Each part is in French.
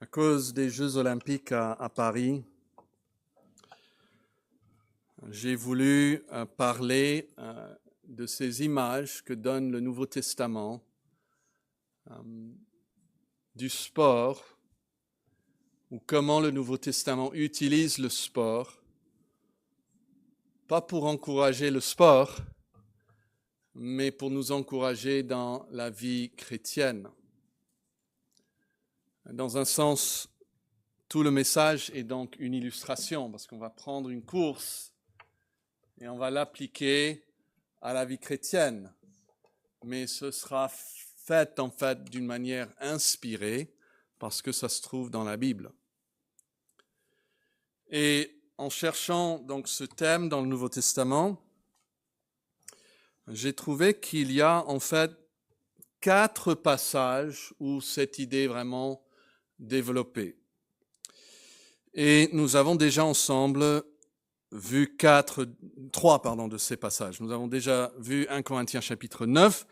À cause des Jeux olympiques à Paris, j'ai voulu parler de ces images que donne le Nouveau Testament, du sport, ou comment le Nouveau Testament utilise le sport, pas pour encourager le sport, mais pour nous encourager dans la vie chrétienne. Dans un sens, tout le message est donc une illustration, parce qu'on va prendre une course et on va l'appliquer à la vie chrétienne. Mais ce sera fait en fait d'une manière inspirée, parce que ça se trouve dans la Bible. Et en cherchant donc ce thème dans le Nouveau Testament, j'ai trouvé qu'il y a en fait 4 passages où cette idée est vraiment développée. Et nous avons déjà ensemble vu 3 de ces passages. Nous avons déjà vu 1 Corinthiens chapitre 9,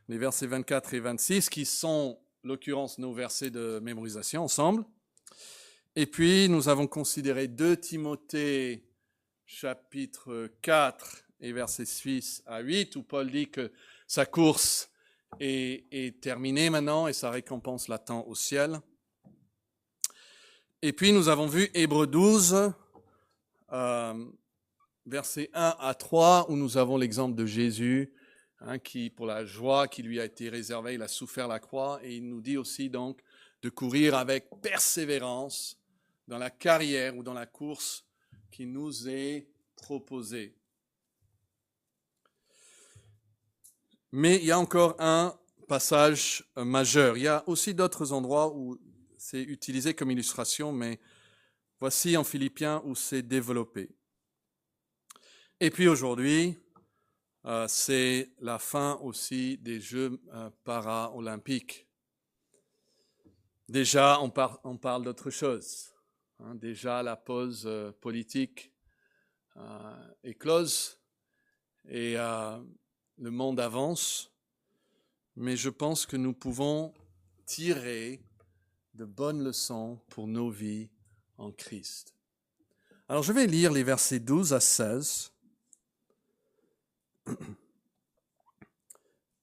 les versets 24 et 26, qui sont, l'occurrence, nos versets de mémorisation ensemble. Et puis, nous avons considéré 2 Timothée chapitre 4 et versets 6 à 8, où Paul dit que sa course est terminée maintenant et sa récompense l'attend au ciel. Et puis, nous avons vu Hébreux 12, versets 1 à 3, où nous avons l'exemple de Jésus, qui, pour la joie qui lui a été réservée, il a souffert la croix, et il nous dit aussi donc de courir avec persévérance dans la carrière ou dans la course qui nous est proposée. Mais il y a encore un passage majeur. Il y a aussi d'autres endroits où c'est utilisé comme illustration, mais voici en Philippiens où c'est développé. Et puis aujourd'hui, c'est la fin aussi des Jeux paralympiques. Déjà, on parle d'autre chose. Déjà, la pause politique est close et le monde avance. Mais je pense que nous pouvons tirer de bonnes leçons pour nos vies en Christ. Alors, je vais lire les versets 12 à 16.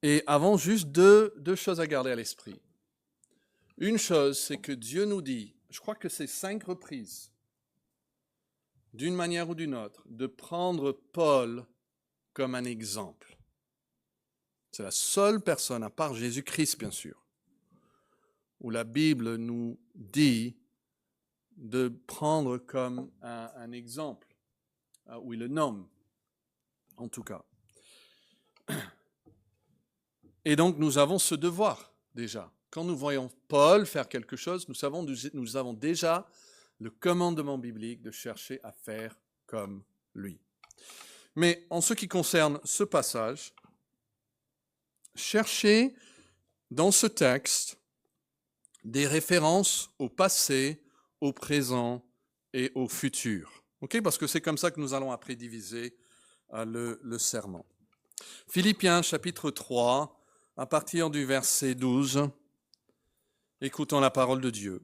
Et avant, juste deux choses à garder à l'esprit. Une chose, c'est que Dieu nous dit, je crois que c'est 5 reprises, d'une manière ou d'une autre, de prendre Paul comme un exemple. C'est la seule personne, à part Jésus-Christ bien sûr, où la Bible nous dit de prendre comme un exemple, où il le nomme, en tout cas. Et donc nous avons ce devoir déjà. Quand nous voyons Paul faire quelque chose, nous avons déjà le commandement biblique de chercher à faire comme lui. Mais en ce qui concerne ce passage, cherchez dans ce texte des références au passé, au présent et au futur. Okay? Parce que c'est comme ça que nous allons après diviser le sermon. Philippiens chapitre 3, à partir du verset 12, écoutons la parole de Dieu.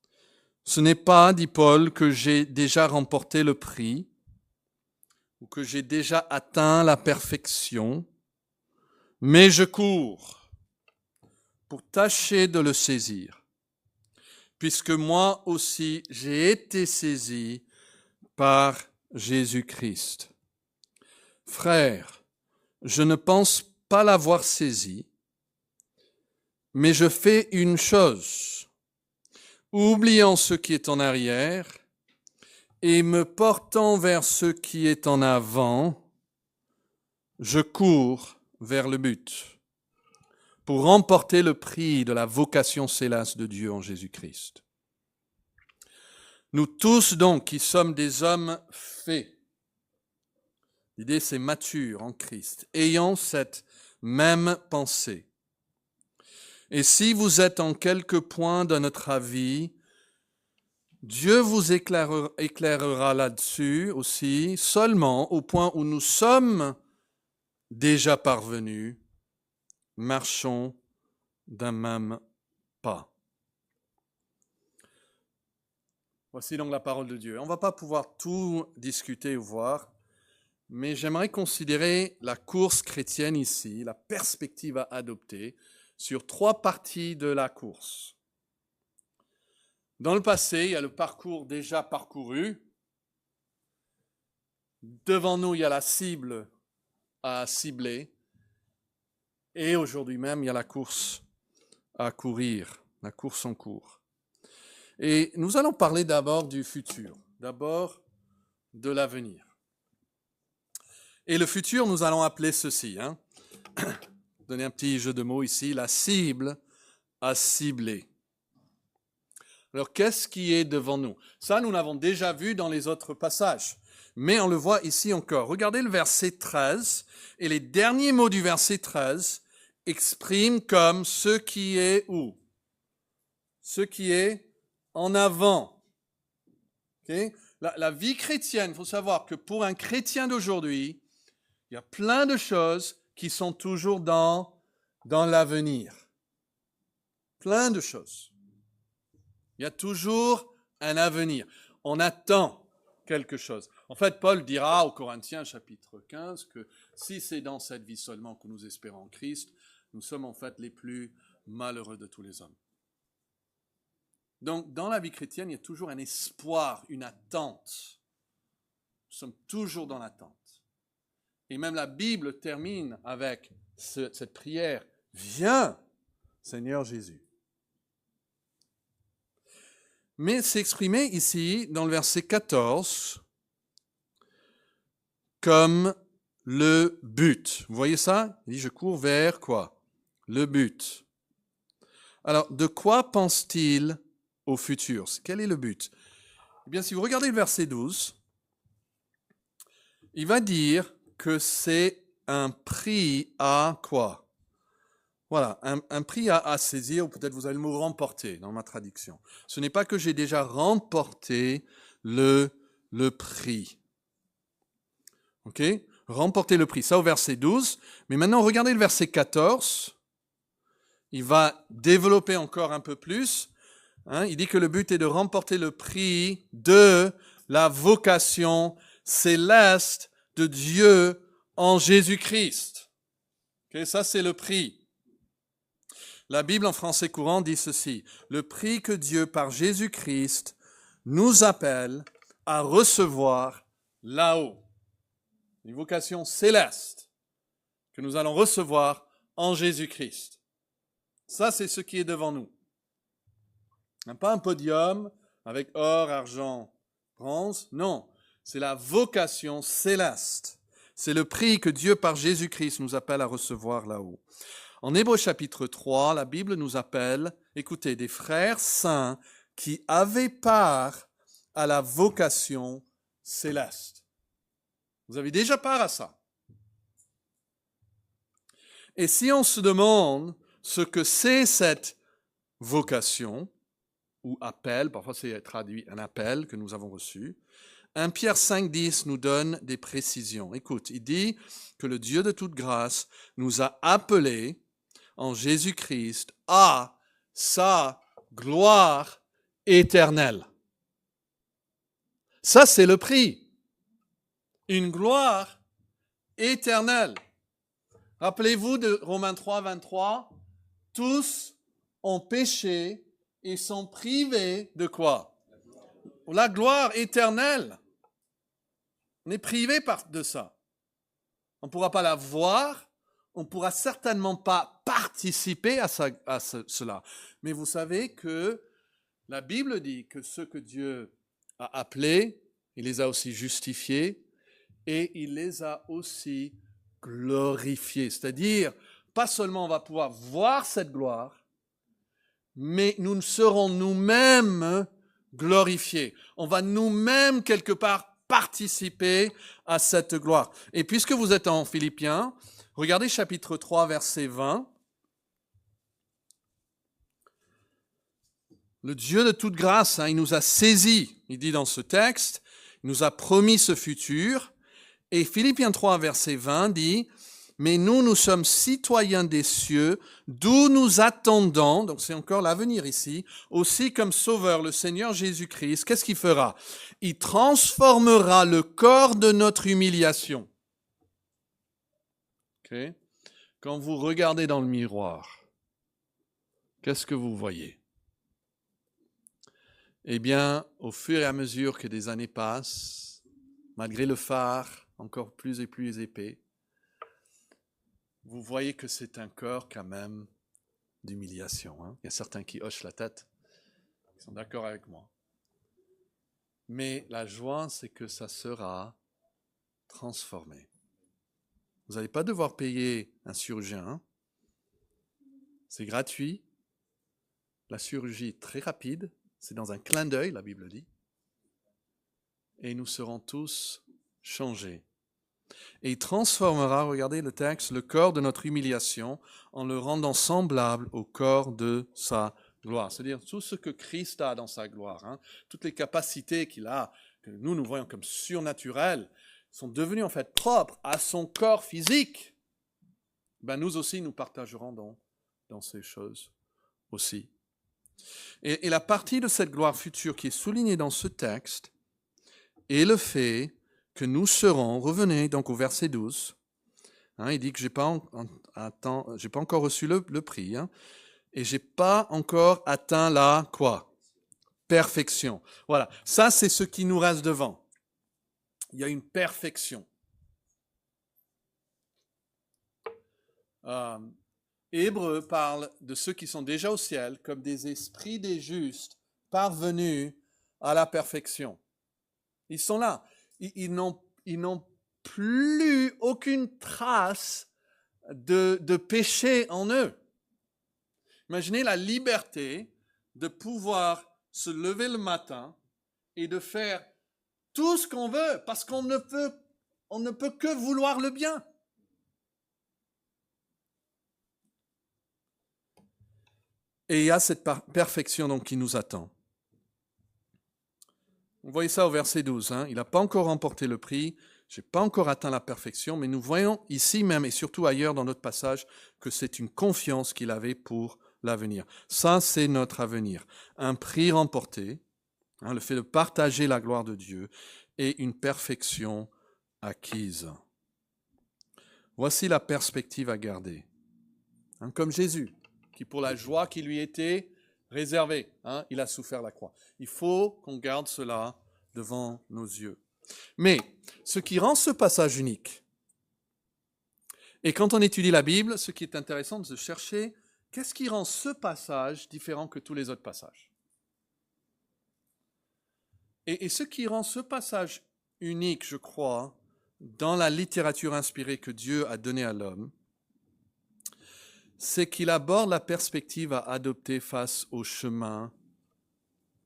« Ce n'est pas, dit Paul, que j'ai déjà remporté le prix ou que j'ai déjà atteint la perfection, mais je cours pour tâcher de le saisir, puisque moi aussi j'ai été saisi par Jésus-Christ. Frères, je ne pense pas l'avoir saisi, mais je fais une chose, oubliant ce qui est en arrière et me portant vers ce qui est en avant, je cours vers le but pour remporter le prix de la vocation céleste de Dieu en Jésus-Christ. Nous tous donc qui sommes des hommes faits, l'idée c'est mature en Christ, ayant cette même pensée. Et si vous êtes en quelque point de notre avis, Dieu vous éclairera là-dessus aussi, seulement au point où nous sommes déjà parvenus, marchons d'un même pas. Voici donc la parole de Dieu. On ne va pas pouvoir tout discuter ou voir, mais j'aimerais considérer la course chrétienne ici, la perspective à adopter sur 3 parties de la course. Dans le passé, il y a le parcours déjà parcouru. Devant nous, il y a la cible à cibler. Et aujourd'hui même, il y a la course à courir, la course en cours. Et nous allons parler d'abord du futur, d'abord de l'avenir. Et le futur, nous allons appeler ceci, donner un petit jeu de mots ici, la cible à cibler. Alors, qu'est-ce qui est devant nous? Ça, nous l'avons déjà vu dans les autres passages, mais on le voit ici encore. Regardez le verset 13, et les derniers mots du verset 13 expriment comme ce qui est où? Ce qui est en avant. Okay? La vie chrétienne, il faut savoir que pour un chrétien d'aujourd'hui, il y a plein de choses qui sont toujours dans l'avenir. Plein de choses. Il y a toujours un avenir. On attend quelque chose. En fait, Paul dira aux Corinthiens, chapitre 15, que si c'est dans cette vie seulement que nous espérons en Christ, nous sommes en fait les plus malheureux de tous les hommes. Donc, dans la vie chrétienne, il y a toujours un espoir, une attente. Nous sommes toujours dans l'attente. Et même la Bible termine avec cette prière. Viens, Seigneur Jésus. Mais c'est exprimé ici, dans le verset 14, comme le but. Vous voyez ça? Il dit, je cours vers quoi? Le but. Alors, de quoi pense-t-il au futur? Quel est le but? Eh bien, si vous regardez le verset 12, il va dire que c'est un prix à quoi? Voilà, un prix à saisir, ou peut-être vous avez le mot remporter dans ma traduction. Ce n'est pas que j'ai déjà remporté le prix. Ok? Remporter le prix, ça au verset 12. Mais maintenant, regardez le verset 14. Il va développer encore un peu plus. Il dit que le but est de remporter le prix de la vocation céleste de Dieu en Jésus-Christ. Okay, ça, c'est le prix. La Bible en français courant dit ceci. Le prix que Dieu, par Jésus-Christ, nous appelle à recevoir là-haut. Une vocation céleste que nous allons recevoir en Jésus-Christ. Ça, c'est ce qui est devant nous. Pas un podium avec or, argent, bronze. Non, c'est la vocation céleste. C'est le prix que Dieu, par Jésus-Christ, nous appelle à recevoir là-haut. En Hébreux chapitre 3, la Bible nous appelle, écoutez, des frères saints qui avaient part à la vocation céleste. Vous avez déjà part à ça. Et si on se demande ce que c'est cette vocation, ou appel, parfois c'est traduit un appel que nous avons reçu, 1 Pierre 5,10 nous donne des précisions. Écoute, il dit que le Dieu de toute grâce nous a appelés en Jésus-Christ à sa gloire éternelle. Ça, c'est le prix. Une gloire éternelle. Rappelez-vous de Romains 3, 23. Tous ont péché et sont privés de quoi? La gloire éternelle. On est privé de ça. On ne pourra pas la voir. On ne pourra certainement pas participer à cela. Mais vous savez que la Bible dit que ceux que Dieu a appelés, il les a aussi justifiés et il les a aussi glorifiés. C'est-à-dire, pas seulement on va pouvoir voir cette gloire, mais nous serons nous-mêmes glorifiés. On va nous-mêmes quelque part participer à cette gloire. Et puisque vous êtes en Philippiens, regardez chapitre 3, verset 20. Le Dieu de toute grâce, il nous a saisis, il dit dans ce texte, il nous a promis ce futur. Et Philippiens 3, verset 20 dit, Mais nous sommes citoyens des cieux, d'où nous attendons, donc c'est encore l'avenir ici, aussi comme Sauveur, le Seigneur Jésus-Christ. Qu'est-ce qu'il fera? Il transformera le corps de notre humiliation. Okay? Quand vous regardez dans le miroir, qu'est-ce que vous voyez? Eh bien, au fur et à mesure que des années passent, malgré le phare encore plus et plus épais, vous voyez que c'est un corps quand même d'humiliation. Hein? Il y a certains qui hochent la tête, qui sont d'accord avec moi. Mais la joie, c'est que ça sera transformé. Vous n'allez pas devoir payer un chirurgien. Hein? C'est gratuit. La chirurgie est très rapide. C'est dans un clin d'œil, la Bible dit. Et nous serons tous changés. Et il transformera, regardez le texte, le corps de notre humiliation en le rendant semblable au corps de sa gloire. C'est-à-dire tout ce que Christ a dans sa gloire, hein, toutes les capacités qu'il a, que nous voyons comme surnaturelles, sont devenues en fait propres à son corps physique. Ben, nous aussi, nous partagerons dans ces choses aussi. Et la partie de cette gloire future qui est soulignée dans ce texte est le fait que nous serons, revenez donc au verset 12, hein, il dit que je n'ai pas encore reçu le prix, hein, et je n'ai pas encore atteint la quoi? Perfection. Voilà, ça c'est ce qui nous reste devant. Il y a une perfection. Hébreu parle de ceux qui sont déjà au ciel comme des esprits des justes parvenus à la perfection. Ils sont là. Ils n'ont plus aucune trace de péché en eux. Imaginez la liberté de pouvoir se lever le matin et de faire tout ce qu'on veut parce qu'on ne peut que vouloir le bien. Et il y a cette perfection donc qui nous attend. Vous voyez ça au verset 12. Hein? Il n'a pas encore remporté le prix, je n'ai pas encore atteint la perfection, mais nous voyons ici même et surtout ailleurs dans notre passage que c'est une confiance qu'il avait pour l'avenir. Ça, c'est notre avenir. Un prix remporté, hein, le fait de partager la gloire de Dieu et une perfection acquise. Voici la perspective à garder. Hein, comme Jésus, qui pour la joie qui lui était réservée, hein, il a souffert la croix. Il faut qu'on garde cela devant nos yeux. Mais ce qui rend ce passage unique, et quand on étudie la Bible, ce qui est intéressant, c'est de chercher qu'est-ce qui rend ce passage différent que tous les autres passages. Et ce qui rend ce passage unique, je crois, dans la littérature inspirée que Dieu a donnée à l'homme, c'est qu'il aborde la perspective à adopter face au chemin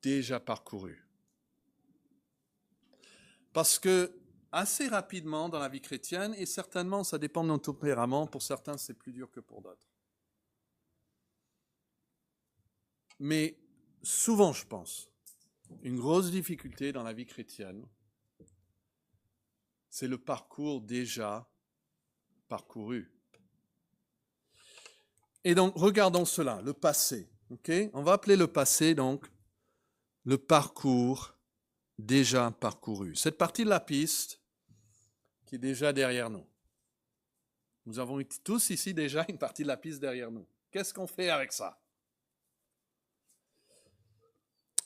déjà parcouru. Parce que assez rapidement dans la vie chrétienne, et certainement ça dépend de notre tempérament, pour certains c'est plus dur que pour d'autres. Mais souvent je pense, une grosse difficulté dans la vie chrétienne, c'est le parcours déjà parcouru. Et donc regardons cela, le passé. Okay? On va appeler le passé donc le parcours déjà parcouru. Cette partie de la piste qui est déjà derrière nous. Nous avons tous ici déjà une partie de la piste derrière nous. Qu'est-ce qu'on fait avec ça?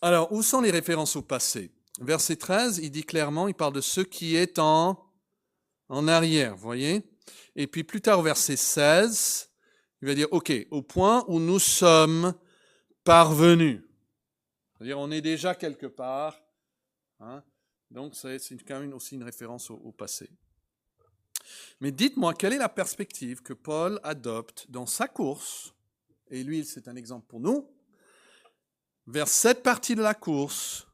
Alors, où sont les références au passé? Verset 13, il dit clairement, il parle de ce qui est en arrière, vous voyez? Et puis plus tard, au verset 16, il va dire, OK, au point où nous sommes parvenus. C'est-à-dire, on est déjà quelque part. Hein? Donc, c'est quand même aussi une référence au passé. Mais dites-moi, quelle est la perspective que Paul adopte dans sa course, et lui, c'est un exemple pour nous, vers cette partie de la course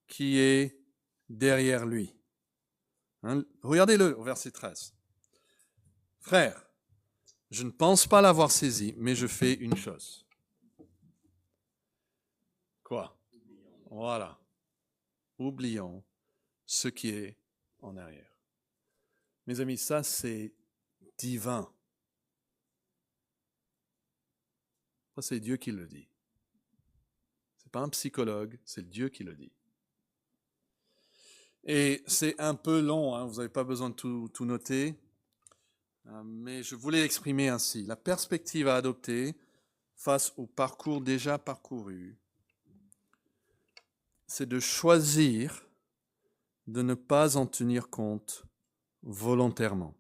qui est derrière lui. Hein? Regardez-le au verset 13. Frère, je ne pense pas l'avoir saisi, mais je fais une chose. Quoi? Voilà. Oublions ce qui est en arrière. Mes amis, ça c'est divin. Ça, c'est Dieu qui le dit. Ce n'est pas un psychologue, c'est Dieu qui le dit. Et c'est un peu long, hein, vous n'avez pas besoin de tout noter, mais je voulais l'exprimer ainsi. La perspective à adopter face au parcours déjà parcouru, c'est de choisir de ne pas en tenir compte volontairement.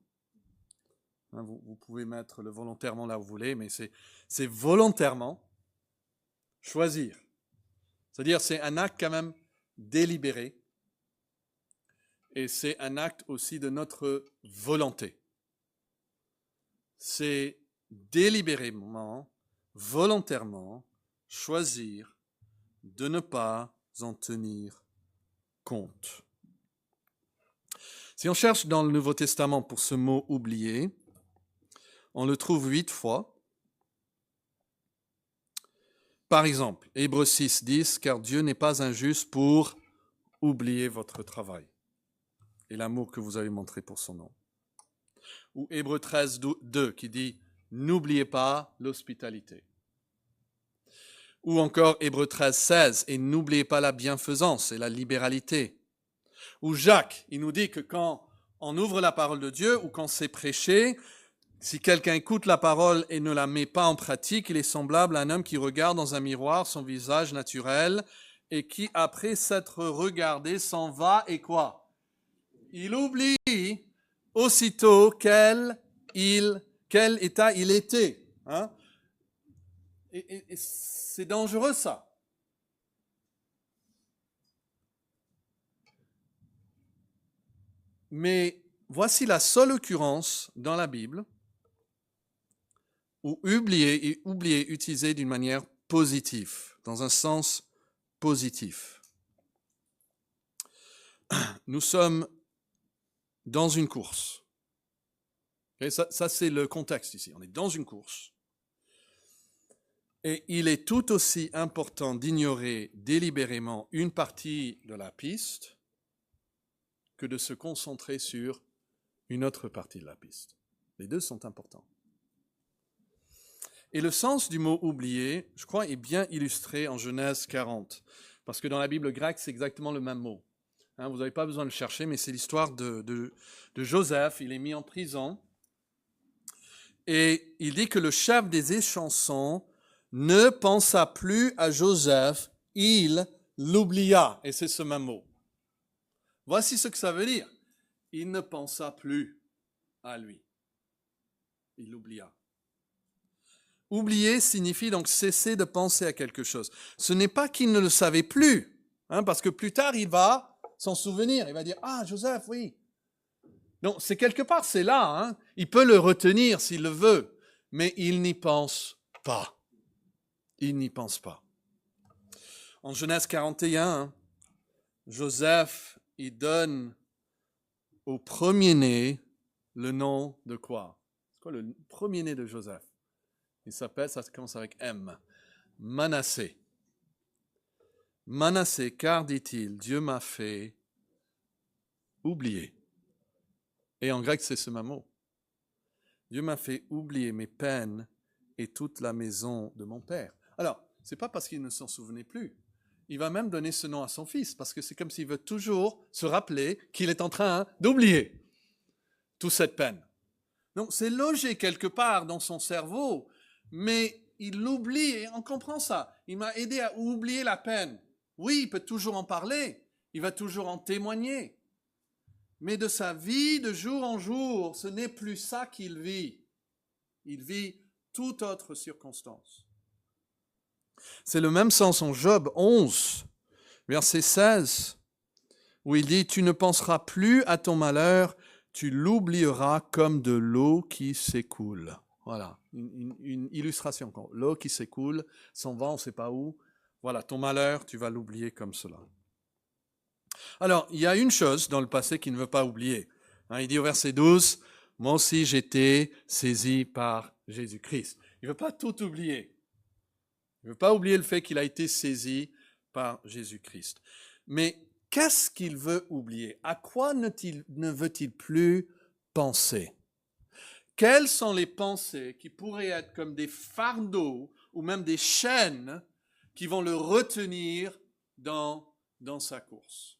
Hein, vous pouvez mettre le volontairement là où vous voulez, mais c'est volontairement choisir. C'est-à-dire c'est un acte quand même délibéré et c'est un acte aussi de notre volonté. C'est délibérément, volontairement choisir de ne pas en tenir compte. Si on cherche dans le Nouveau Testament pour ce mot « oublier », on le trouve 8 fois. Par exemple, Hébreux 6, 10, « Car Dieu n'est pas injuste pour oublier votre travail et l'amour que vous avez montré pour son nom. » Ou Hébreux 13, 2, qui dit « N'oubliez pas l'hospitalité. » Ou encore Hébreux 13, 16, « Et n'oubliez pas la bienfaisance et la libéralité. » Ou Jacques, il nous dit que quand on ouvre la parole de Dieu ou quand c'est prêché, si quelqu'un écoute la parole et ne la met pas en pratique, il est semblable à un homme qui regarde dans un miroir son visage naturel et qui, après s'être regardé, s'en va et quoi? Il oublie aussitôt quel état il était. Hein? Et c'est dangereux ça. Mais voici la seule occurrence dans la Bible où oublier utilisé d'une manière positive, dans un sens positif. Nous sommes dans une course. Okay, ça c'est le contexte ici. On est dans une course. Et il est tout aussi important d'ignorer délibérément une partie de la piste que de se concentrer sur une autre partie de la piste. Les deux sont importants. Et le sens du mot « oublier », je crois, est bien illustré en Genèse 40. Parce que dans la Bible grecque, c'est exactement le même mot. Hein, vous n'avez pas besoin de le chercher, mais c'est l'histoire de Joseph. Il est mis en prison. Et il dit que le chef des échansons ne pensa plus à Joseph, il l'oublia. Et c'est ce même mot. Voici ce que ça veut dire. Il ne pensa plus à lui. Il l'oublia. Oublier signifie donc cesser de penser à quelque chose. Ce n'est pas qu'il ne le savait plus, hein, parce que plus tard, il va s'en souvenir. Il va dire « Ah, Joseph, oui ». Non, c'est quelque part, c'est là. Hein. Il peut le retenir s'il le veut, mais il n'y pense pas. Il n'y pense pas. En Genèse 41, hein, Joseph, il donne au premier-né le nom de quoi? C'est quoi le premier-né de Joseph? Il s'appelle, ça commence avec M, Manassé. Manassé, car, dit-il, Dieu m'a fait oublier. Et en grec, c'est ce même mot. Dieu m'a fait oublier mes peines et toute la maison de mon père. Alors, ce n'est pas parce qu'il ne s'en souvenait plus. Il va même donner ce nom à son fils, parce que c'est comme s'il veut toujours se rappeler qu'il est en train d'oublier toute cette peine. Donc, c'est logé quelque part dans son cerveau, mais il l'oublie, et on comprend ça. Il m'a aidé à oublier la peine. Oui, il peut toujours en parler, il va toujours en témoigner. Mais de sa vie de jour en jour, ce n'est plus ça qu'il vit. Il vit toute autre circonstance. C'est le même sens en Job 11, verset 16, où il dit « Tu ne penseras plus à ton malheur, tu l'oublieras comme de l'eau qui s'écoule. » Voilà, une illustration. L'eau qui s'écoule, s'en va, on ne sait pas où. Voilà, ton malheur, tu vas l'oublier comme cela. Alors, il y a une chose dans le passé qu'il ne veut pas oublier. Il dit au verset 12, « Moi aussi j'étais saisi par Jésus-Christ. » Il ne veut pas tout oublier. Il ne veut pas oublier le fait qu'il a été saisi par Jésus-Christ. Mais qu'est-ce qu'il veut oublier? À quoi ne veut-il plus penser? quelles sont les pensées qui pourraient être comme des fardeaux ou même des chaînes qui vont le retenir dans sa course.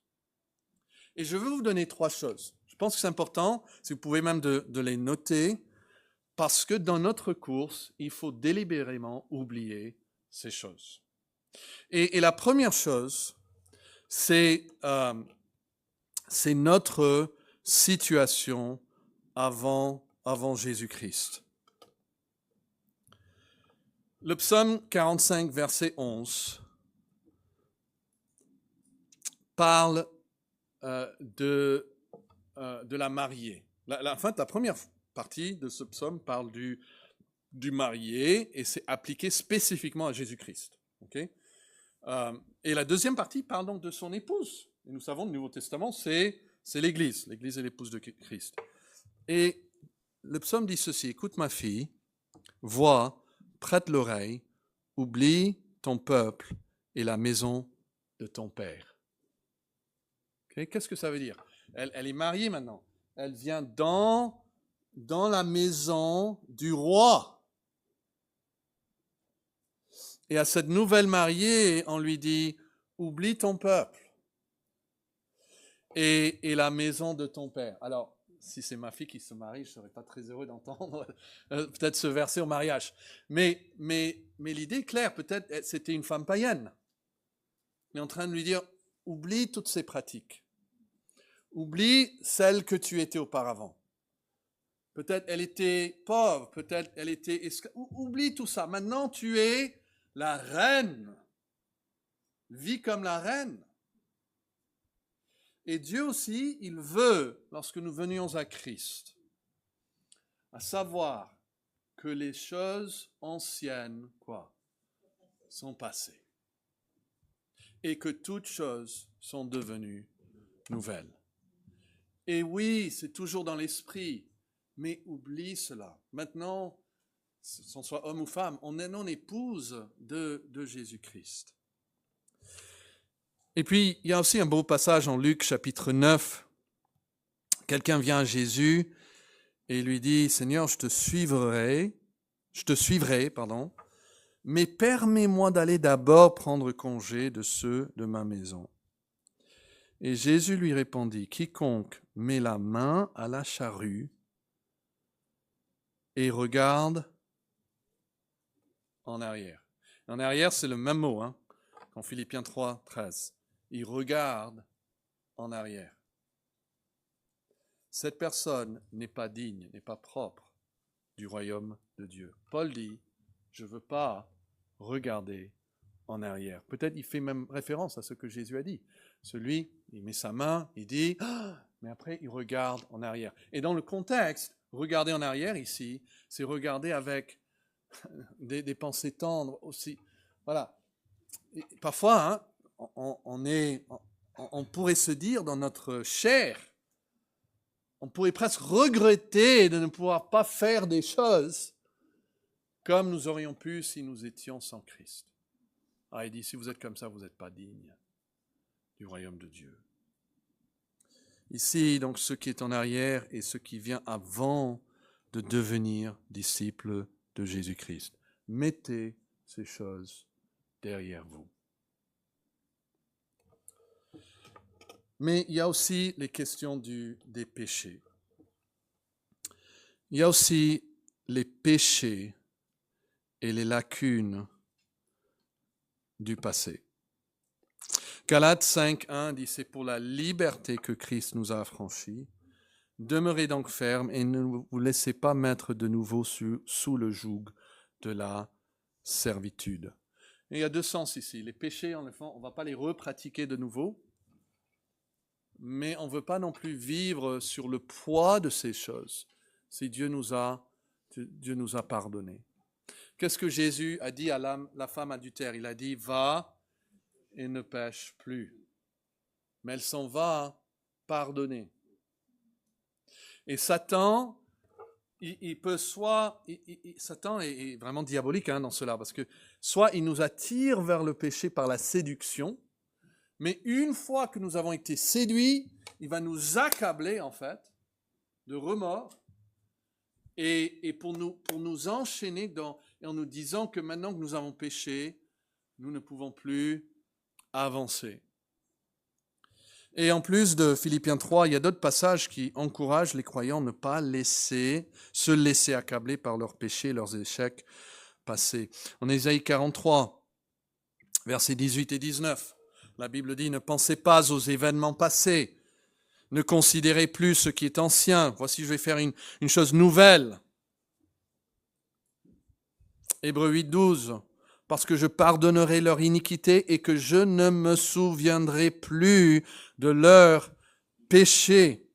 Et je veux vous donner 3 choses. Je pense que c'est important, si vous pouvez même de les noter, parce que dans notre course, il faut délibérément oublier ces choses. Et la première chose, c'est notre situation avant Jésus-Christ. Le psaume 45, verset 11, parle de la mariée. La première partie de ce psaume parle du marié et c'est appliqué spécifiquement à Jésus-Christ. Okay? Et la deuxième partie parle donc de son épouse. Et nous savons, le Nouveau Testament, c'est l'Église. L'Église est l'épouse de Christ. Et le psaume dit ceci: écoute ma fille, vois, prête l'oreille, oublie ton peuple et la maison de ton père. Okay? Qu'est-ce que ça veut dire? Elle est mariée maintenant. Elle vient dans la maison du roi. Et à cette nouvelle mariée, on lui dit, oublie ton peuple et la maison de ton père. Alors, si c'est ma fille qui se marie, je ne serais pas très heureux d'entendre peut-être ce verset au mariage. Mais l'idée est claire, peut-être c'était une femme païenne. Il est en train de lui dire, oublie toutes ces pratiques. Oublie celle que tu étais auparavant. Peut-être elle était pauvre, peut-être elle était esclave. Oublie tout ça. Maintenant, tu es la reine. Vis comme la reine. Et Dieu aussi, il veut, lorsque nous venions à Christ, à savoir que les choses anciennes, sont passées. Et que toutes choses sont devenues nouvelles. Et oui, c'est toujours dans l'esprit, mais oublie cela. Maintenant, qu'on soit homme ou femme, on est non épouse de Jésus-Christ. Et puis, il y a aussi un beau passage en Luc, chapitre 9. Quelqu'un vient à Jésus et lui dit, « Seigneur, je te suivrai, mais permets-moi d'aller d'abord prendre congé de ceux de ma maison. » Et Jésus lui répondit, « Quiconque met la main à la charrue et regarde en arrière. » En arrière, c'est le même mot, en Philippiens 3, 13. Il regarde en arrière. Cette personne n'est pas digne, n'est pas propre du royaume de Dieu. Paul dit, je ne veux pas regarder en arrière. Peut-être il fait même référence à ce que Jésus a dit. Celui, il met sa main, il dit, mais après il regarde en arrière. Et dans le contexte, regarder en arrière ici, c'est regarder avec des pensées tendres aussi. Voilà. Et parfois, on pourrait se dire dans notre chair, on pourrait presque regretter de ne pouvoir pas faire des choses comme nous aurions pu si nous étions sans Christ. Ah, il dit, si vous êtes comme ça, vous n'êtes pas digne du royaume de Dieu. Ici, donc, ce qui est en arrière et ce qui vient avant de devenir disciple de Jésus-Christ. Mettez ces choses derrière vous. Mais il y a aussi les questions des péchés. Il y a aussi les péchés et les lacunes du passé. Galates 5.1 dit, c'est pour la liberté que Christ nous a affranchis. Demeurez donc fermes et ne vous laissez pas mettre de nouveau sous le joug de la servitude. Et il y a 2 sens ici. Les péchés, en effet, on ne va pas les repratiquer de nouveau, mais on ne veut pas non plus vivre sur le poids de ces choses, si Dieu nous a pardonné. Qu'est-ce que Jésus a dit à la femme adultère? Il a dit, va et ne pêche plus. Mais elle s'en va pardonner. Et Satan, Satan est vraiment diabolique dans cela, parce que soit il nous attire vers le péché par la séduction, mais une fois que nous avons été séduits, il va nous accabler en fait de remords et pour nous enchaîner en nous disant que maintenant que nous avons péché, nous ne pouvons plus avancer. Et en plus de Philippiens 3, il y a d'autres passages qui encouragent les croyants à ne pas se laisser accabler par leurs péchés, leurs échecs passés. En Ésaïe 43, versets 18 et 19, la Bible dit « Ne pensez pas aux événements passés, ne considérez plus ce qui est ancien. Voici, je vais faire une chose nouvelle. » Hébreux 8, 12, « Parce que je pardonnerai leur iniquité et que je ne me souviendrai plus de leurs péchés. »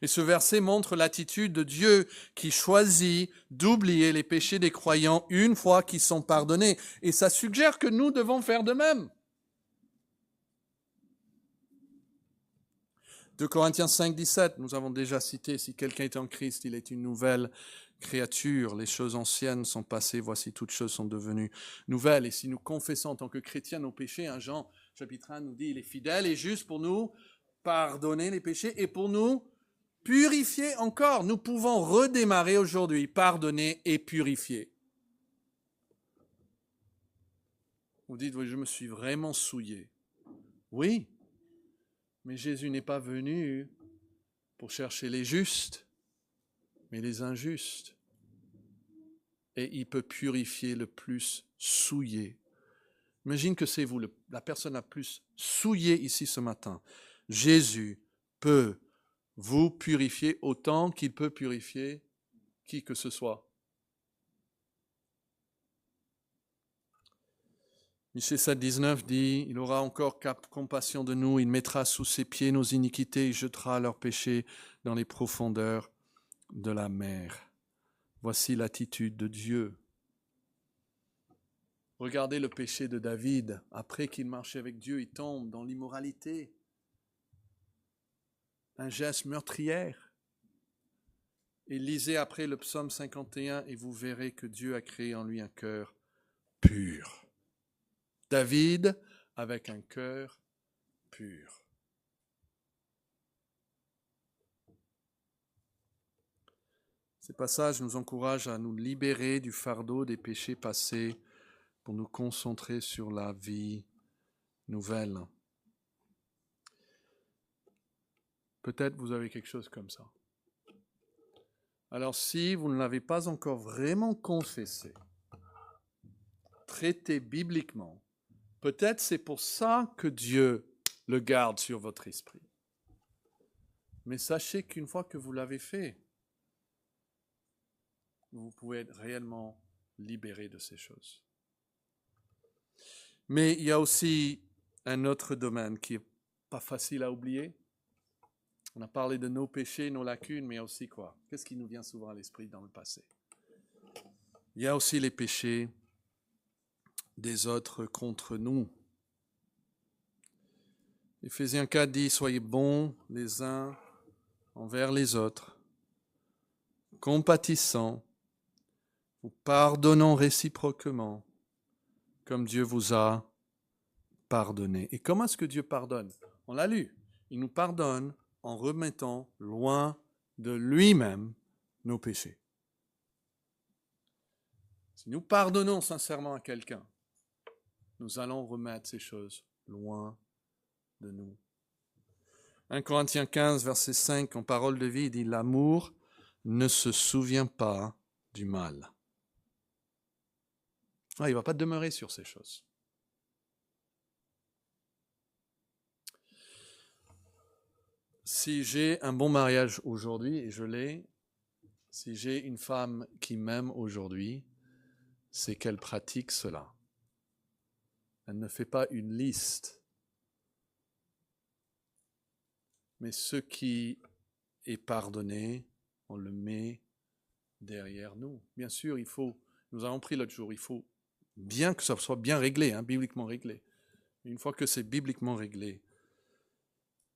Et ce verset montre l'attitude de Dieu qui choisit d'oublier les péchés des croyants une fois qu'ils sont pardonnés. Et ça suggère que nous devons faire de même. 2 Corinthiens 5, 17, nous avons déjà cité, si quelqu'un est en Christ, il est une nouvelle créature. Les choses anciennes sont passées, voici toutes choses sont devenues nouvelles. Et si nous confessons en tant que chrétiens nos péchés, Jean chapitre 1 nous dit, il est fidèle et juste pour nous pardonner les péchés et pour nous purifier encore. Nous pouvons redémarrer aujourd'hui, pardonner et purifier. Vous dites, oui, je me suis vraiment souillé. Oui, mais Jésus n'est pas venu pour chercher les justes, mais les injustes. Et il peut purifier le plus souillé. Imagine que c'est vous, la personne la plus souillée ici ce matin. Jésus peut vous purifier autant qu'il peut purifier qui que ce soit. Michée 7, 19 dit, « Il aura encore compassion de nous, il mettra sous ses pieds nos iniquités, il jettera leurs péchés dans les profondeurs de la mer. » Voici l'attitude de Dieu. Regardez le péché de David. Après qu'il marchait avec Dieu, il tombe dans l'immoralité. Un geste meurtrière. Et lisez après le psaume 51 et vous verrez que Dieu a créé en lui un cœur pur. David avec un cœur pur. Ces passages nous encouragent à nous libérer du fardeau des péchés passés pour nous concentrer sur la vie nouvelle. Peut-être vous avez quelque chose comme ça. Alors si vous ne l'avez pas encore vraiment confessé, traité bibliquement, peut-être c'est pour ça que Dieu le garde sur votre esprit. Mais sachez qu'une fois que vous l'avez fait, vous pouvez être réellement libéré de ces choses. Mais il y a aussi un autre domaine qui n'est pas facile à oublier. On a parlé de nos péchés, nos lacunes, mais aussi quoi? Qu'est-ce qui nous vient souvent à l'esprit dans le passé? Il y a aussi les péchés des autres contre nous. Éphésiens 4 dit, « Soyez bons les uns envers les autres, compatissants, vous pardonnant réciproquement, comme Dieu vous a pardonné. » Et comment est-ce que Dieu pardonne? On l'a lu. Il nous pardonne en remettant loin de lui-même nos péchés. Si nous pardonnons sincèrement à quelqu'un, nous allons remettre ces choses loin de nous. 1 Corinthiens 15, verset 5, en parole de vie, il dit « L'amour ne se souvient pas du mal. » Il ne va pas demeurer sur ces choses. Si j'ai un bon mariage aujourd'hui, et je l'ai, si j'ai une femme qui m'aime aujourd'hui, c'est qu'elle pratique cela. Elle ne fait pas une liste. Mais ce qui est pardonné, on le met derrière nous. Bien sûr, nous avons pris l'autre jour, il faut bien que ça soit bien réglé, bibliquement réglé. Une fois que c'est bibliquement réglé,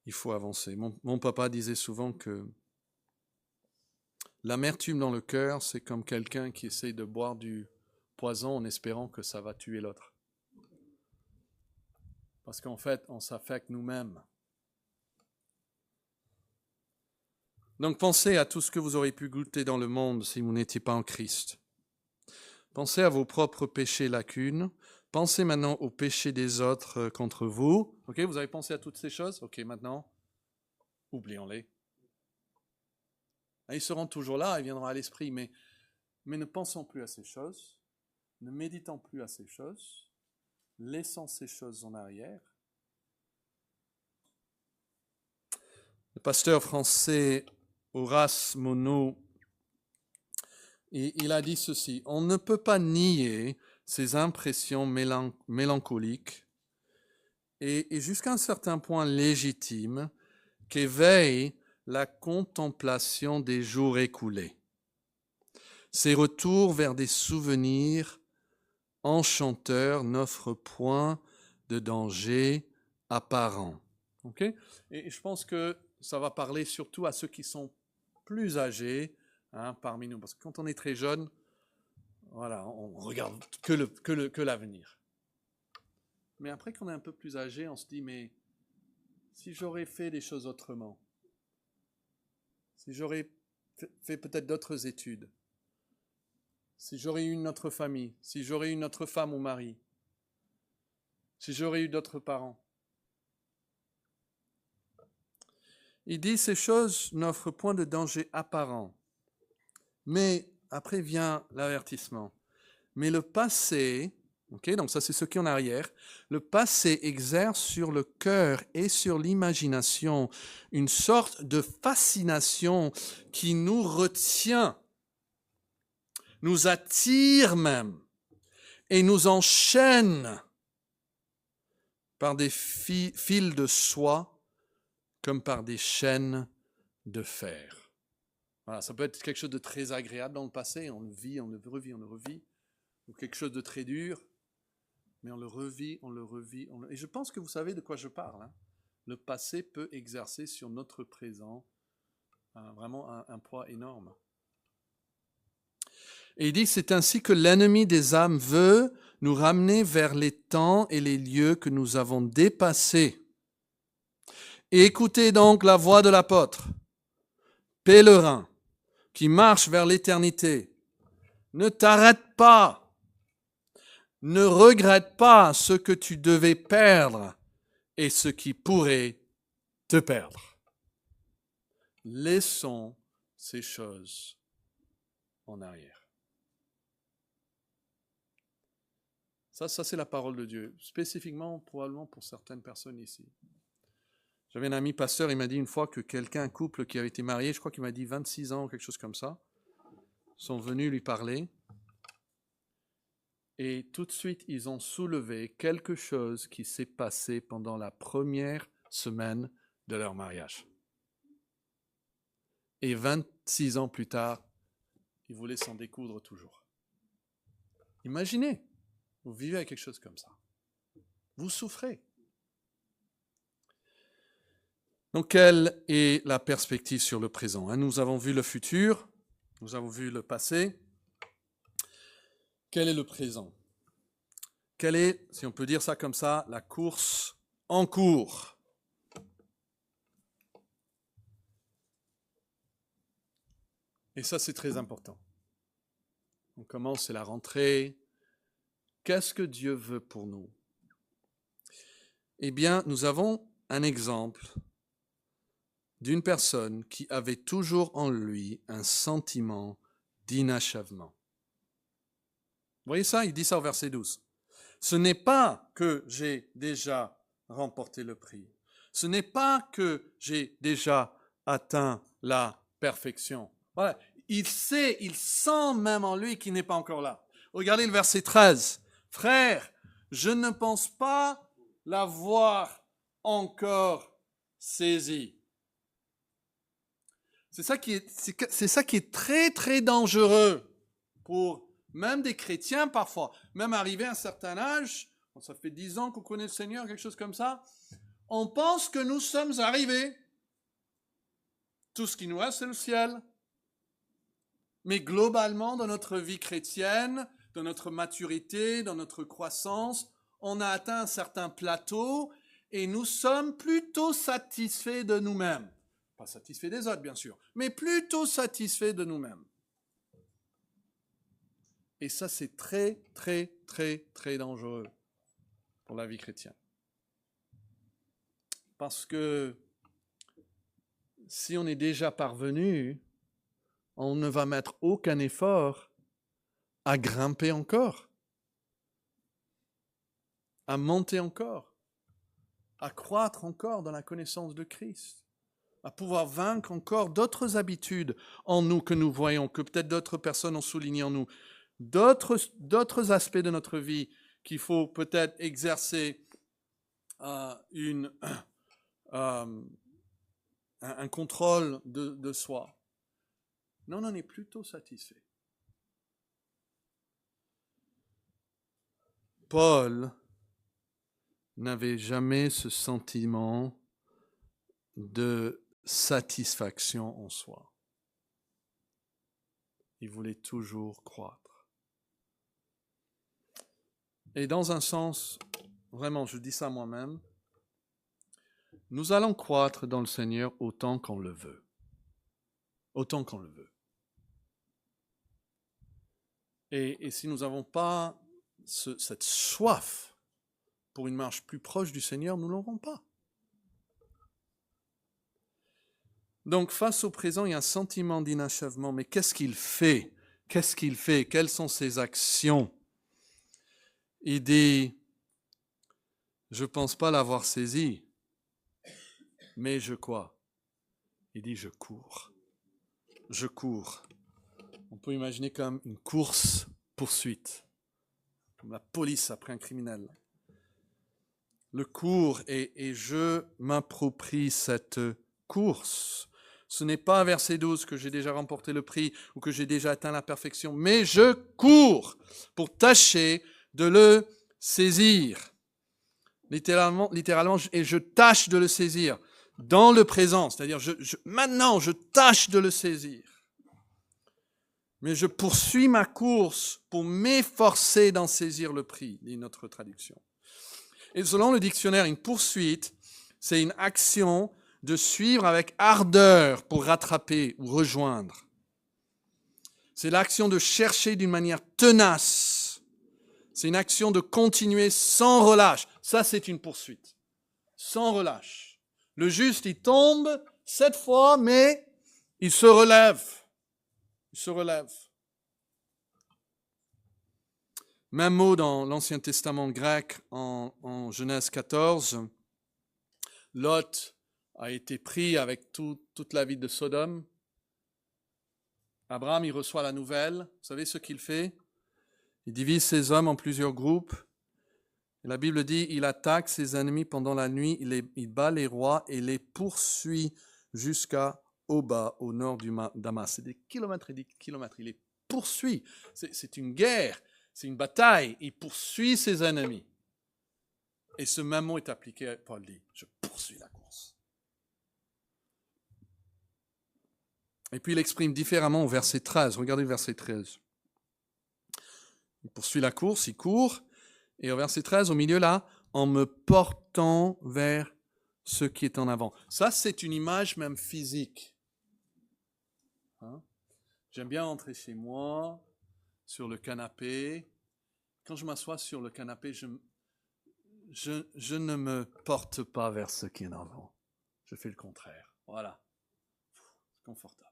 il faut avancer. Mon papa disait souvent que l'amertume dans le cœur, c'est comme quelqu'un qui essaye de boire du poison en espérant que ça va tuer l'autre. Parce qu'en fait, on s'affecte nous-mêmes. Donc pensez à tout ce que vous aurez pu goûter dans le monde si vous n'étiez pas en Christ. Pensez à vos propres péchés lacunes. Pensez maintenant aux péchés des autres contre vous. Ok, vous avez pensé à toutes ces choses? Ok, maintenant, oublions-les. Ils seront toujours là, ils viendront à l'esprit, mais ne pensons plus à ces choses, ne méditons plus à ces choses, laissons ces choses en arrière. Le pasteur français Horace Monod, il a dit ceci: on ne peut pas nier ces impressions mélancoliques et jusqu'à un certain point légitimes qu'éveille la contemplation des jours écoulés. Ces retours vers des souvenirs enchanteurs n'offrent point de danger apparent. Okay? Et je pense que ça va parler surtout à ceux qui sont plus âgés parmi nous. Parce que quand on est très jeune, voilà, on regarde que l'avenir. Mais après qu'on est un peu plus âgé, on se dit, mais si j'aurais fait des choses autrement, si j'aurais fait peut-être d'autres études, si j'aurais eu une autre famille, si j'aurais eu une autre femme ou mari, si j'aurais eu d'autres parents. Il dit, ces choses n'offrent point de danger apparent. Mais après vient l'avertissement. Mais le passé, donc ça c'est ce qui est en arrière, le passé exerce sur le cœur et sur l'imagination une sorte de fascination qui nous retient, nous attire même, et nous enchaîne par des fils de soie comme par des chaînes de fer. Voilà, ça peut être quelque chose de très agréable dans le passé, on le vit, on le revit, ou quelque chose de très dur, mais on le revit. Et je pense que vous savez de quoi je parle. Le passé peut exercer sur notre présent vraiment un poids énorme. Et il dit, c'est ainsi que l'ennemi des âmes veut nous ramener vers les temps et les lieux que nous avons dépassés. Écoutez donc la voix de l'apôtre, pèlerin, qui marche vers l'éternité. Ne t'arrête pas. Ne regrette pas ce que tu devais perdre et ce qui pourrait te perdre. Laissons ces choses en arrière. Ça c'est la parole de Dieu, spécifiquement, probablement pour certaines personnes ici. J'avais un ami pasteur, il m'a dit une fois que un couple qui avait été marié, je crois qu'il m'a dit 26 ans ou quelque chose comme ça, sont venus lui parler. Et tout de suite, ils ont soulevé quelque chose qui s'est passé pendant la première semaine de leur mariage. Et 26 ans plus tard, ils voulaient s'en découdre toujours. Imaginez, vous vivez avec quelque chose comme ça. Vous souffrez. Donc, quelle est la perspective sur le présent? Nous avons vu le futur, nous avons vu le passé. Quel est le présent? Quelle est, si on peut dire ça comme ça, la course en cours? Et ça, c'est très important. On commence, c'est la rentrée. Qu'est-ce que Dieu veut pour nous? Eh bien, nous avons un exemple d'une personne qui avait toujours en lui un sentiment d'inachèvement. Vous voyez ça? Il dit ça au verset 12. Ce n'est pas que j'ai déjà remporté le prix. Ce n'est pas que j'ai déjà atteint la perfection. Voilà. Il sait, il sent même en lui qu'il n'est pas encore là. Regardez le verset 13. Frère, je ne pense pas l'avoir encore saisi. C'est ça qui est très, très dangereux pour même des chrétiens parfois. Même arrivé à un certain âge, ça fait 10 ans qu'on connaît le Seigneur, quelque chose comme ça, on pense que nous sommes arrivés. Tout ce qui nous reste, c'est le ciel. Mais globalement, dans notre vie chrétienne, dans notre maturité, dans notre croissance, on a atteint un certain plateau et nous sommes plutôt satisfaits de nous-mêmes. Pas satisfait des autres, bien sûr, mais plutôt satisfait de nous-mêmes. Et ça, c'est très, très, très, très dangereux pour la vie chrétienne. Parce que si on est déjà parvenu, on ne va mettre aucun effort à grimper encore, à monter encore, à croître encore dans la connaissance de Christ, à pouvoir vaincre encore d'autres habitudes en nous que nous voyons, que peut-être d'autres personnes ont souligné en nous, d'autres aspects de notre vie qu'il faut peut-être exercer un contrôle de soi. Non, on est plutôt satisfait. Paul n'avait jamais ce sentiment de satisfaction en soi. Il voulait toujours croître. Et dans un sens, vraiment, je dis ça moi-même, nous allons croître dans le Seigneur autant qu'on le veut. Autant qu'on le veut. Et si nous n'avons pas cette soif pour une marche plus proche du Seigneur, nous ne l'aurons pas. Donc, face au présent, il y a un sentiment d'inachèvement. Mais qu'est-ce qu'il fait? Qu'est-ce qu'il fait? Quelles sont ses actions? Il dit, je ne pense pas l'avoir saisi, mais je quoi? Il dit, je cours. Je cours. On peut imaginer comme une course-poursuite, comme la police après un criminel. Le cours, et je m'approprie cette course. Ce n'est pas verset 12 que j'ai déjà remporté le prix ou que j'ai déjà atteint la perfection, mais je cours pour tâcher de le saisir. Littéralement, et je tâche de le saisir dans le présent, c'est-à-dire maintenant je tâche de le saisir. Mais je poursuis ma course pour m'efforcer d'en saisir le prix, dit notre traduction. Et selon le dictionnaire, une poursuite, c'est une action de suivre avec ardeur pour rattraper ou rejoindre. C'est l'action de chercher d'une manière tenace. C'est une action de continuer sans relâche. Ça, c'est une poursuite. Sans relâche. Le juste, il tombe 7 fois, mais il se relève. Il se relève. Même mot dans l'Ancien Testament grec en Genèse 14. Lot a été pris avec toute la ville de Sodome. Abraham, il reçoit la nouvelle. Vous savez ce qu'il fait? Il divise ses hommes en plusieurs groupes. Et la Bible dit, il attaque ses ennemis pendant la nuit, il bat les rois et les poursuit jusqu'à Oba, au nord du Damas. C'est des kilomètres et des kilomètres. Il les poursuit. C'est une guerre, c'est une bataille. Il poursuit ses ennemis. Et ce même mot est appliqué à Paul dit, je poursuis la course. Et puis il exprime différemment au verset 13. Regardez le verset 13. Il poursuit la course, il court. Et au verset 13, au milieu là, en me portant vers ce qui est en avant. Ça, c'est une image même physique. Hein? J'aime bien entrer chez moi, sur le canapé. Quand je m'assois sur le canapé, je ne me porte pas vers ce qui est en avant. Je fais le contraire. Voilà. C'est confortable.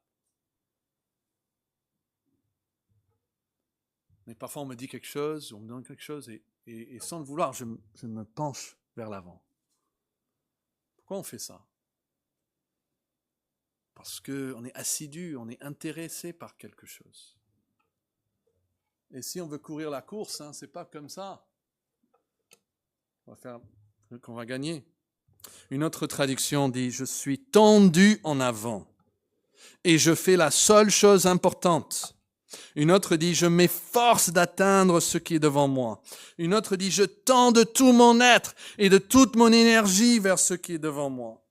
Mais parfois, on me dit quelque chose, on me donne quelque chose, et sans le vouloir, je me penche vers l'avant. Pourquoi on fait ça? Parce qu'on est assidu, on est intéressé par quelque chose. Et si on veut courir la course, c'est pas comme ça. On va faire qu'on va gagner. Une autre traduction dit « Je suis tendu en avant et je fais la seule chose importante ». Une autre dit « Je m'efforce d'atteindre ce qui est devant moi ». Une autre dit « Je tends de tout mon être et de toute mon énergie vers ce qui est devant moi ».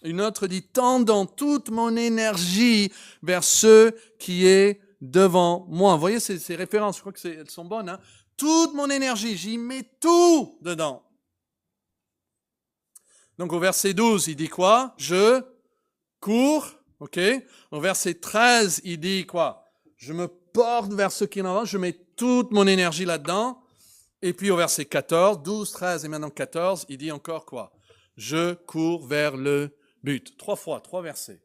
Une autre dit « Tendant toute mon énergie vers ce qui est devant moi ». Vous voyez ces références, je crois qu'elles sont bonnes. Hein? Toute mon énergie, j'y mets tout dedans. Donc au verset 12, il dit quoi? Je cours, ok? Au verset 13, il dit quoi? Je me porte vers ce qui est en avant, je mets toute mon énergie là-dedans. Et puis au verset 14, 12, 13 et maintenant 14, il dit encore quoi? Je cours vers le but. 3 fois, 3 versets.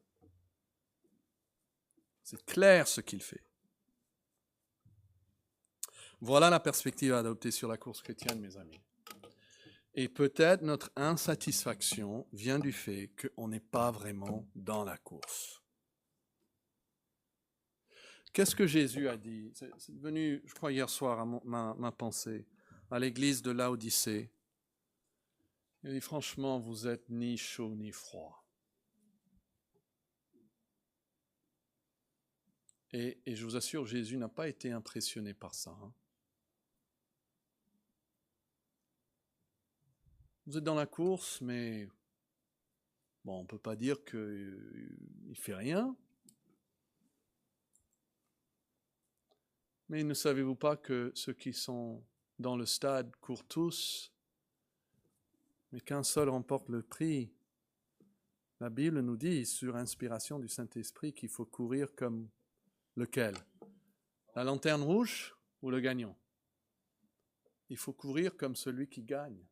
C'est clair ce qu'il fait. Voilà la perspective à adopter sur la course chrétienne, mes amis. Et peut-être notre insatisfaction vient du fait qu'on n'est pas vraiment dans la course. Qu'est-ce que Jésus a dit? C'est venu, je crois, hier soir à ma pensée, à l'église de Laodicée. Il dit, franchement, vous êtes ni chaud ni froid. Et je vous assure, Jésus n'a pas été impressionné par ça. Vous êtes dans la course, mais bon, on ne peut pas dire qu'il ne fait rien. Mais ne savez-vous pas que ceux qui sont dans le stade courent tous, mais qu'un seul remporte le prix? La Bible nous dit, sur inspiration du Saint-Esprit, qu'il faut courir comme lequel? La lanterne rouge ou le gagnant? Il faut courir comme celui qui gagne.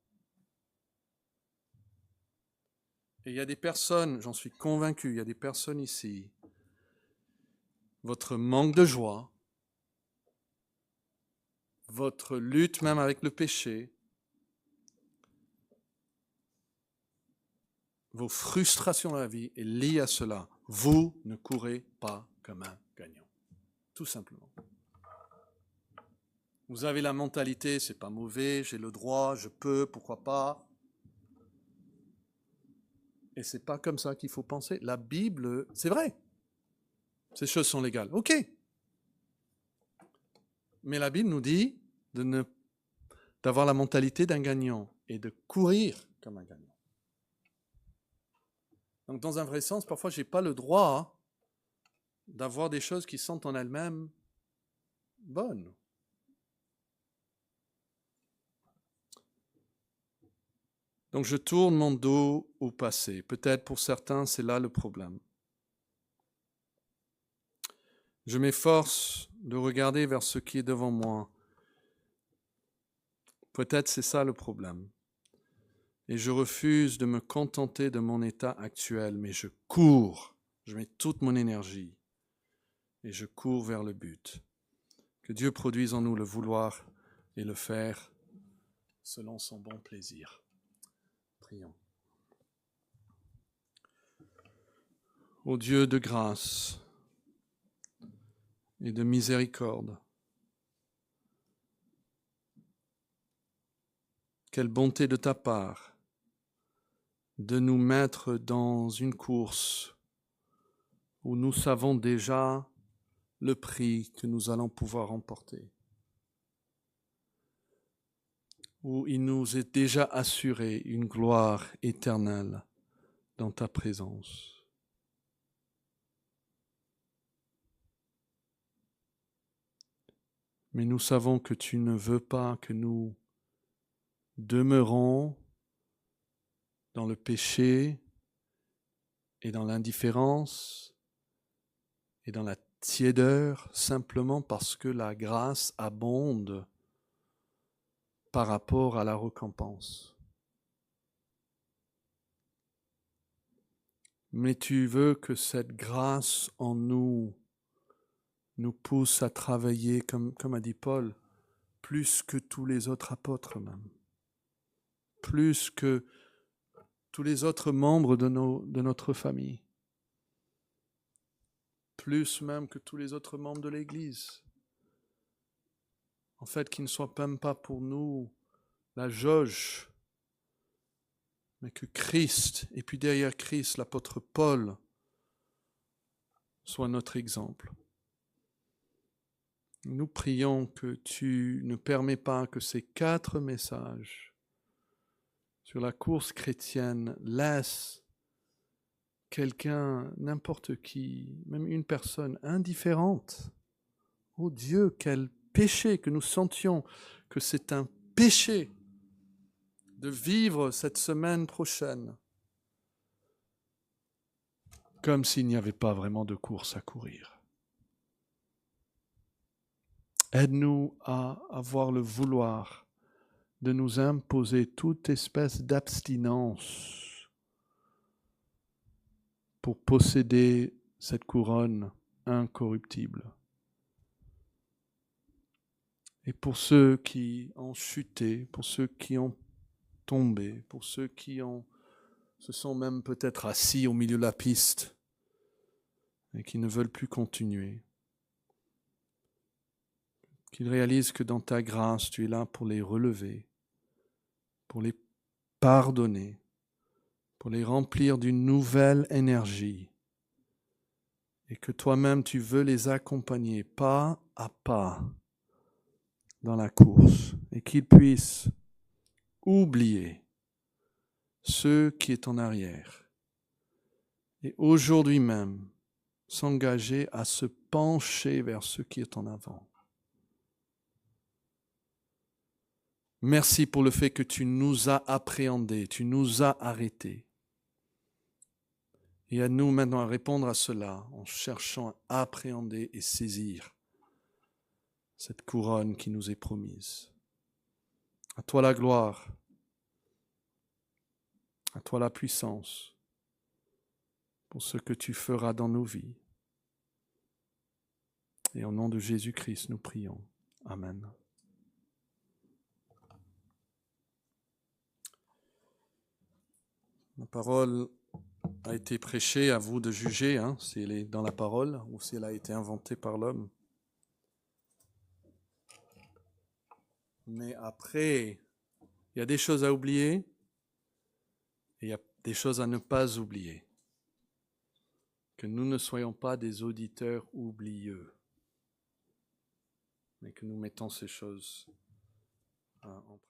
Et il y a des personnes, j'en suis convaincu, il y a des personnes ici, votre manque de joie, votre lutte même avec le péché, vos frustrations dans la vie est liée à cela. Vous ne courez pas comme un gagnant. Tout simplement. Vous avez la mentalité, c'est pas mauvais, j'ai le droit, je peux, pourquoi pas. Et c'est pas comme ça qu'il faut penser. La Bible, c'est vrai. Ces choses sont légales. Ok. Mais la Bible nous dit d'avoir la mentalité d'un gagnant et de courir comme un gagnant. Donc, dans un vrai sens, parfois, je n'ai pas le droit d'avoir des choses qui sont en elles-mêmes bonnes. Donc, je tourne mon dos au passé. Peut-être pour certains, c'est là le problème. Je m'efforce de regarder vers ce qui est devant moi. Peut-être c'est ça le problème. Et je refuse de me contenter de mon état actuel, mais je cours, je mets toute mon énergie et je cours vers le but. Que Dieu produise en nous le vouloir et le faire selon son bon plaisir. Prions. Ô Dieu de grâce et de miséricorde, quelle bonté de ta part de nous mettre dans une course où nous savons déjà le prix que nous allons pouvoir remporter, où il nous est déjà assuré une gloire éternelle dans ta présence. Mais nous savons que tu ne veux pas que nous demeurons dans le péché et dans l'indifférence et dans la tiédeur simplement parce que la grâce abonde par rapport à la récompense. Mais tu veux que cette grâce en nous pousse à travailler, comme a dit Paul, plus que tous les autres apôtres même, plus que tous les autres membres de notre famille, plus même que tous les autres membres de l'Église. En fait, qu'il ne soit même pas pour nous la jauge, mais que Christ, et puis derrière Christ, l'apôtre Paul, soit notre exemple. Nous prions que tu ne permets pas que ces 4 messages sur la course chrétienne laissent quelqu'un, n'importe qui, même une personne indifférente. Oh Dieu, quel péché que nous sentions que c'est un péché de vivre cette semaine prochaine comme s'il n'y avait pas vraiment de course à courir. Aide-nous à avoir le vouloir de nous imposer toute espèce d'abstinence pour posséder cette couronne incorruptible. Et pour ceux qui ont chuté, pour ceux qui ont tombé, pour ceux qui se sont même peut-être assis au milieu de la piste et qui ne veulent plus continuer, qu'ils réalisent que dans ta grâce, tu es là pour les relever, pour les pardonner, pour les remplir d'une nouvelle énergie, et que toi-même tu veux les accompagner pas à pas dans la course, et qu'ils puissent oublier ce qui est en arrière, et aujourd'hui même s'engager à se pencher vers ce qui est en avant. Merci pour le fait que tu nous as appréhendés, tu nous as arrêtés. Et à nous maintenant à répondre à cela en cherchant à appréhender et saisir cette couronne qui nous est promise. À toi la gloire, à toi la puissance pour ce que tu feras dans nos vies. Et au nom de Jésus-Christ, nous prions. Amen. La parole a été prêchée, à vous de juger si elle est dans la parole ou si elle a été inventée par l'homme. Mais après, il y a des choses à oublier et il y a des choses à ne pas oublier. Que nous ne soyons pas des auditeurs oublieux, mais que nous mettons ces choses en pratique.